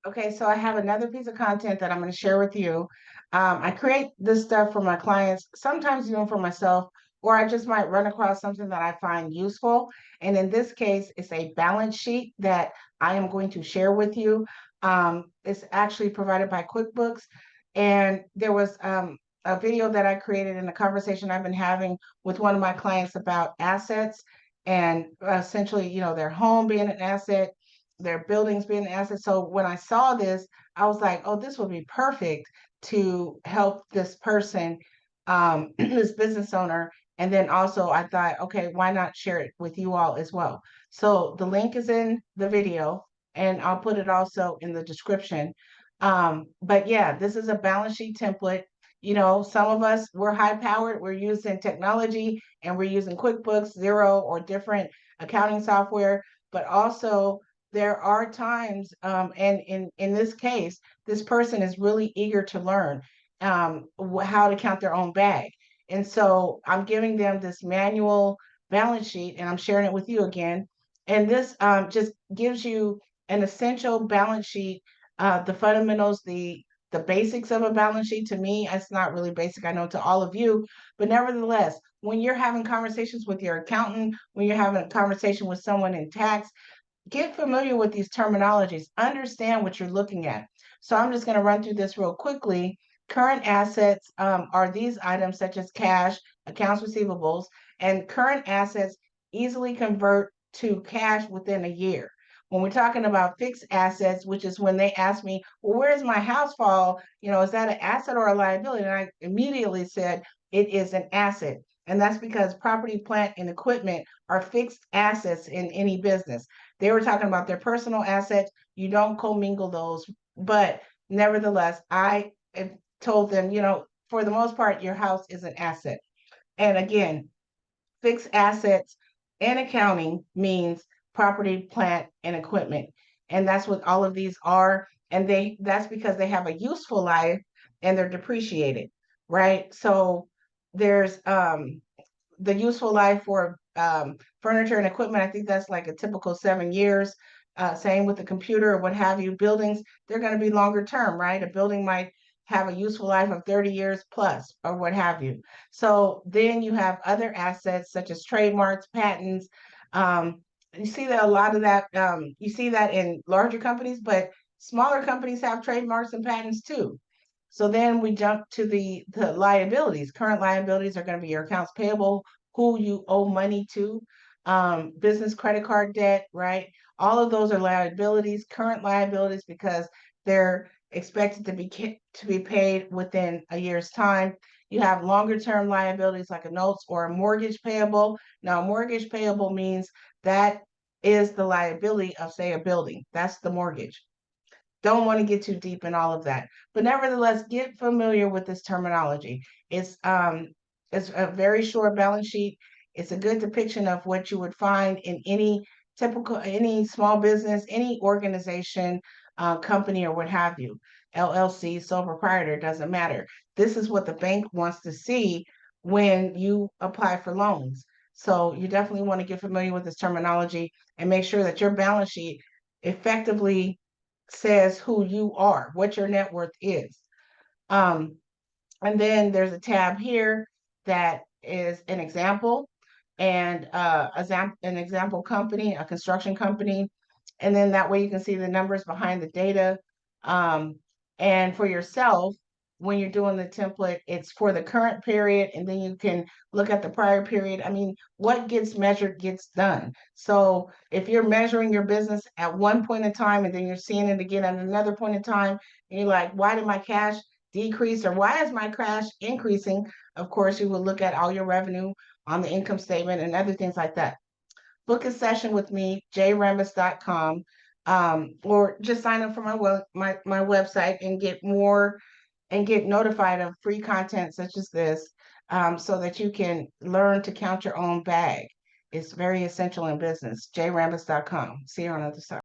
Okay, so I have another piece of content that I'm going to share with you. I create this stuff for my clients, sometimes even for myself, or I just might run across something that I find useful. And in this case, it's a balance sheet that I am going to share with you. It's actually provided by QuickBooks. And there was a video that I created in a conversation I've been having with one of my clients about assets and essentially, their home being an asset, their buildings being an asset. So when I saw this, I was like, oh, this would be perfect to help this person, this business owner. And then also I thought, okay, why not share it with you all as well? So the link is in the video and I'll put it also in the description. But yeah, this is a balance sheet template. Some of us, we're high powered, we're using technology and we're using QuickBooks, Zero, or different accounting software, but also there are times, and in this case, this person is really eager to learn how to count their own bag. And so I'm giving them this manual balance sheet and I'm sharing it with you again. And this just gives you an essential balance sheet, the fundamentals, the basics of a balance sheet. To me, it's not really basic, I know to all of you, but nevertheless, when you're having conversations with your accountant, when you're having a conversation with someone in tax, get familiar with these terminologies, understand what you're looking at. So I'm just going to run through this real quickly. Current assets are these items such as cash, accounts receivables, and current assets easily convert to cash within a year. When we're talking about fixed assets, which is when they ask me, well, where's my house fall? Is that an asset or a liability? And I immediately said, it is an asset. And that's because property, plant, and equipment are fixed assets in any business. They were talking about their personal assets. You don't commingle those. But nevertheless, I told them, for the most part, your house is an asset. And again, fixed assets and accounting means property, plant, and equipment. And that's what all of these are. And that's because they have a useful life and they're depreciated, right? So there's the useful life for furniture and equipment. I think that's like a typical 7 years. Same with the computer or what have you. Buildings, they're going to be longer term, right? A building might have a useful life of 30 years plus or what have you. So then you have other assets such as trademarks, patents. You see that a lot of that, you see that in larger companies, but smaller companies have trademarks and patents too. So then we jump to the liabilities. Current liabilities are going to be your accounts payable, who you owe money to, business credit card debt, right? All of those are liabilities, current liabilities, because they're expected to be paid within a year's time. You have longer term liabilities like a notes or a mortgage payable. Now, mortgage payable means that is the liability of, say, a building. That's the mortgage. Don't want to get too deep in all of that, but nevertheless, get familiar with this terminology. It's a very short balance sheet. It's a good depiction of what you would find in any small business, any organization, company, or what have you. LLC, sole proprietor, doesn't matter. This is what the bank wants to see when you apply for loans. So you definitely want to get familiar with this terminology and make sure that your balance sheet effectively says who you are, what your net worth is. Um, and then there's a tab here that is an example and an example company, a construction company. And then that way you can see the numbers behind the data. And for yourself, when you're doing the template, it's for the current period, and then you can look at the prior period. I mean, what gets measured gets done. So if you're measuring your business at one point in time and then you're seeing it again at another point in time, and you're like, why did my cash decrease or why is my cash increasing? Of course, you will look at all your revenue on the income statement and other things like that. Book a session with me, JRambus.com, or just sign up for my website and get more and get notified of free content such as this, so that you can learn to count your own bag. It's very essential in business. JRambus.com. See you on the other side.